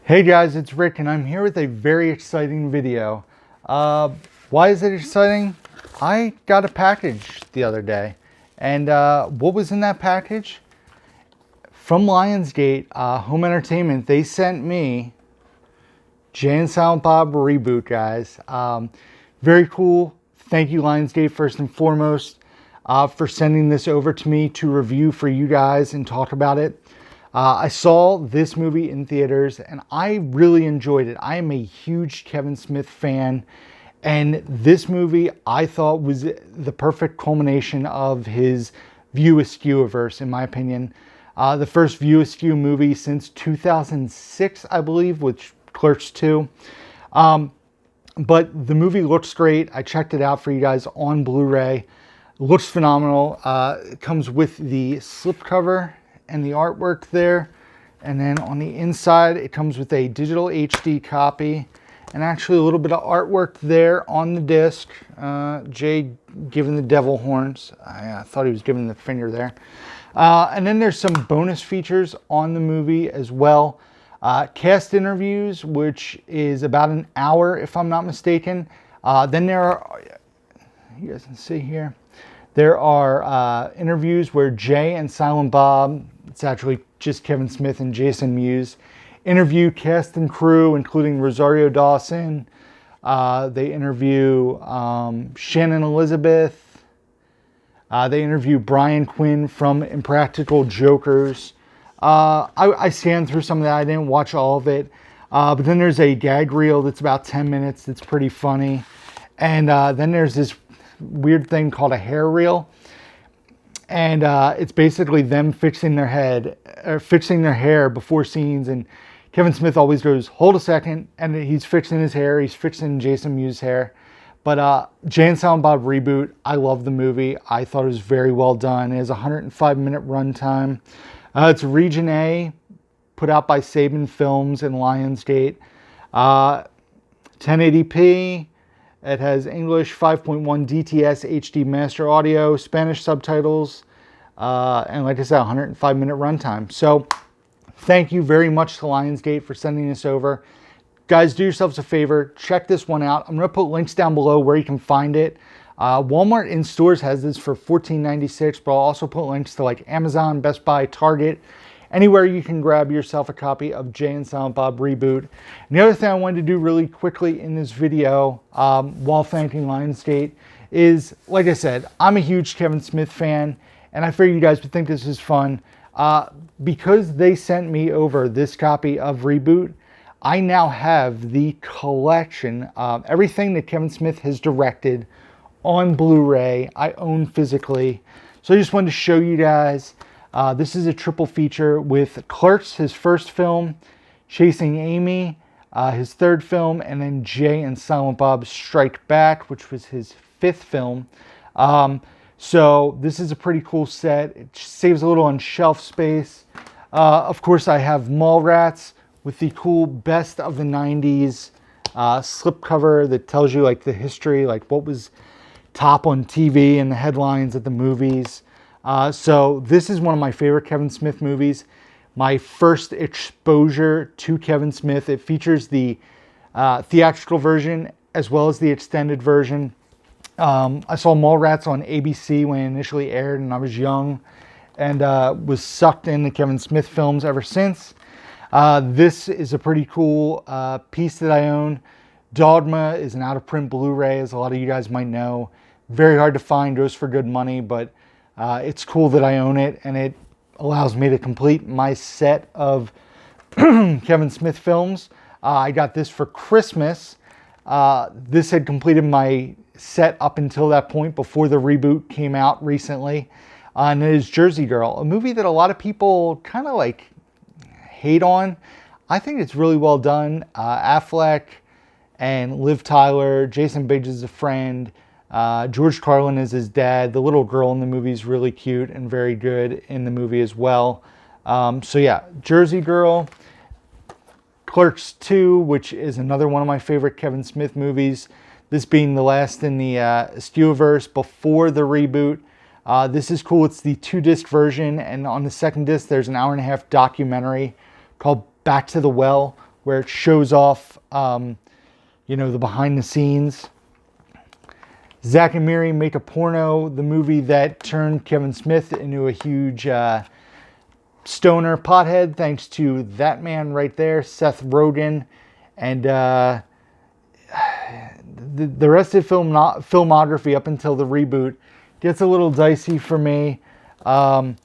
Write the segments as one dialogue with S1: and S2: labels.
S1: Hey guys, it's Rick and I'm here with a very exciting video. Why is it exciting? I got a package the other day, and what was in that package? From Lionsgate Home Entertainment, they sent me Jay and Silent Bob Reboot, guys. Very cool. Thank you, Lionsgate, first and foremost, for sending this over to me to review for you guys and talk about it. I saw this movie in theaters and I really enjoyed it. I am a huge Kevin Smith fan, and this movie I thought was the perfect culmination of his View Askew-verse, in my opinion. The first View Askew movie since 2006, I believe, with Clerks 2. But the movie looks great. I checked it out for you guys on Blu-ray. It looks phenomenal. It comes with the slipcover and the artwork there, and then on the inside it comes with a digital HD copy and actually a little bit of artwork there on the disc. Jay giving the devil horns. I thought he was giving the finger there. And then there's some bonus features on the movie as well. Cast interviews, which is about an hour if I'm not mistaken. Then there are, you guys can see here, there are interviews where Jay and Silent Bob, it's actually just Kevin Smith and Jason Mewes, interview cast and crew, including Rosario Dawson. They interview Shannon Elizabeth. They interview Brian Quinn from Impractical Jokers. I scanned through some of that. I didn't watch all of it. But then there's a gag reel that's about 10 minutes that's pretty funny. And then there's this weird thing called a hair reel, and it's basically them fixing their hair before scenes, and Kevin Smith always goes, "Hold a second," and he's fixing his hair, he's fixing Jason Mewes' hair. But Jay and Silent Bob Reboot, I love the movie. I thought it was very well done. It has a 105-minute runtime. It's Region A, put out by Saban Films and Lionsgate. 1080p. It has English 5.1 DTS HD Master Audio, Spanish subtitles, and like I said, 105-minute runtime. So thank you very much to Lionsgate for sending this over. Guys, do yourselves a favor, check this one out. I'm going to put links down below where you can find it. Walmart in stores has this for $14.96, but I'll also put links to like Amazon, Best Buy, Target, anywhere you can grab yourself a copy of Jay and Silent Bob Reboot. And the other thing I wanted to do really quickly in this video, while thanking Lionsgate, is, like I said, I'm a huge Kevin Smith fan, and I figure you guys would think this is fun. Because they sent me over this copy of Reboot, I now have the collection of everything that Kevin Smith has directed on Blu-ray. I own physically. So I just wanted to show you guys. This is a triple feature with Clerks, his first film, Chasing Amy, his third film, and then Jay and Silent Bob Strike Back, which was his fifth film. So this is a pretty cool set. It saves a little on shelf space. Of course, I have Mallrats with the cool Best of the 90s slipcover that tells you like the history, like what was top on TV and the headlines at the movies. So this is one of my favorite Kevin Smith movies. My first exposure to Kevin Smith. It features the theatrical version as well as the extended version. I saw Mallrats on ABC when it initially aired, and I was young and was sucked into Kevin Smith films ever since. This is a pretty cool piece that I own. Dogma is an out-of-print Blu-ray, as a lot of you guys might know. Very hard to find, goes for good money, but it's cool that I own it, and it allows me to complete my set of Kevin Smith films. I got this for Christmas. This had completed my set up until that point before the Reboot came out recently. And it is Jersey Girl, a movie that a lot of people kind of like hate on. I think it's really well done. Affleck and Liv Tyler, Jason Biggs is a friend. George Carlin is his dad. The little girl in the movie is really cute and very good in the movie as well. So yeah, Jersey Girl. Clerks 2, which is another one of my favorite Kevin Smith movies. This being the last in the Askew-verse before the Reboot. This is cool. It's the 2-disc version, and on the second disc there's an hour-and-a-half documentary called Back to the Well where it shows off, the behind the scenes. Zack and Miri Make a Porno, the movie that turned Kevin Smith into a huge stoner pothead, thanks to that man right there, Seth Rogen. And the rest of the filmography up until the reboot gets a little dicey for me. Cop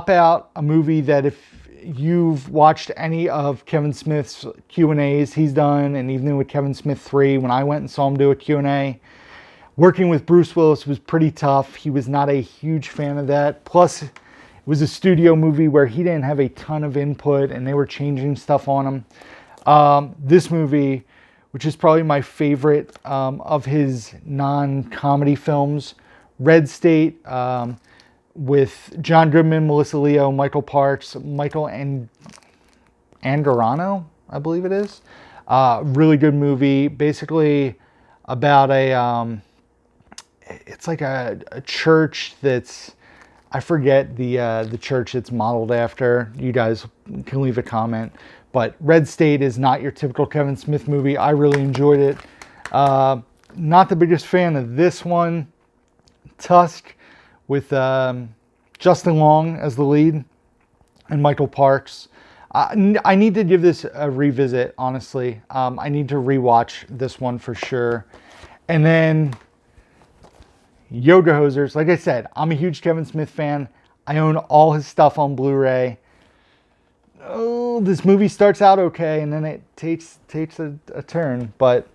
S1: Out, a movie that if you've watched any of Kevin Smith's Q&As he's done, and even with Kevin Smith 3, when I went and saw him do a Q&A, working with Bruce Willis was pretty tough. He was not a huge fan of that. Plus, it was a studio movie where he didn't have a ton of input and they were changing stuff on him. This movie, which is probably my favorite of his non-comedy films, Red State, with John Goodman, Melissa Leo, Michael Parks, Michael Angarano, I believe it is. Really good movie. Basically about it's like a church that's, I forget the church it's modeled after. You guys can leave a comment. But Red State is not your typical Kevin Smith movie. I really enjoyed it. Not the biggest fan of this one. Tusk with Justin Long as the lead and Michael Parks. I need to give this a revisit, honestly. I need to rewatch this one for sure. And then Yoga Hosers. Like I said, I'm a huge Kevin Smith fan. I own all his stuff on Blu-ray. Oh, this movie starts out okay, and then it takes a turn. But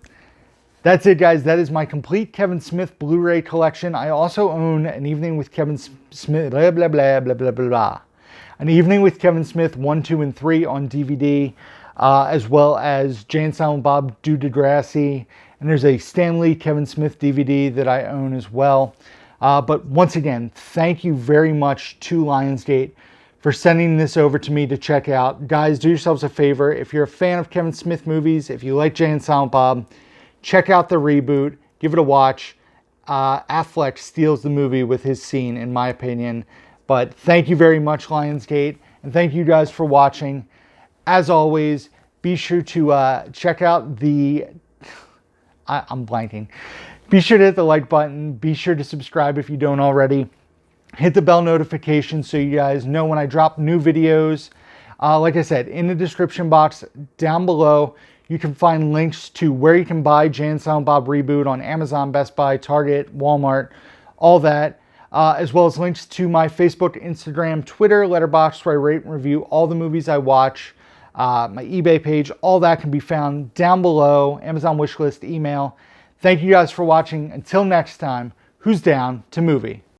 S1: that's it, guys. That is my complete Kevin Smith Blu-ray collection. I also own An Evening with Kevin Smith, blah, blah, blah, blah, blah, blah, blah. An Evening with Kevin Smith 1, 2, and 3 on DVD, as well as Jay and Silent Bob Do Degrassi. And there's a Stan Lee Kevin Smith DVD that I own as well. But once again, thank you very much to Lionsgate for sending this over to me to check out. Guys, do yourselves a favor. If you're a fan of Kevin Smith movies, if you like Jay and Silent Bob, check out the reboot. Give it a watch. Affleck steals the movie with his scene, in my opinion. But thank you very much, Lionsgate. And thank you guys for watching. As always, be sure to check out the... I'm blanking. Be sure to hit the like button. Be sure to subscribe if you don't already. Hit the bell notification so you guys know when I drop new videos. Like I said, in the description box down below, you can find links to where you can buy Jay and Silent Bob Reboot on Amazon, Best Buy, Target, Walmart, all that. As well as links to my Facebook, Instagram, Twitter, Letterboxd, where I rate and review all the movies I watch. My eBay page, all that can be found down below. Amazon wishlist, email. Thank you guys for watching. Until next time, who's down to movie?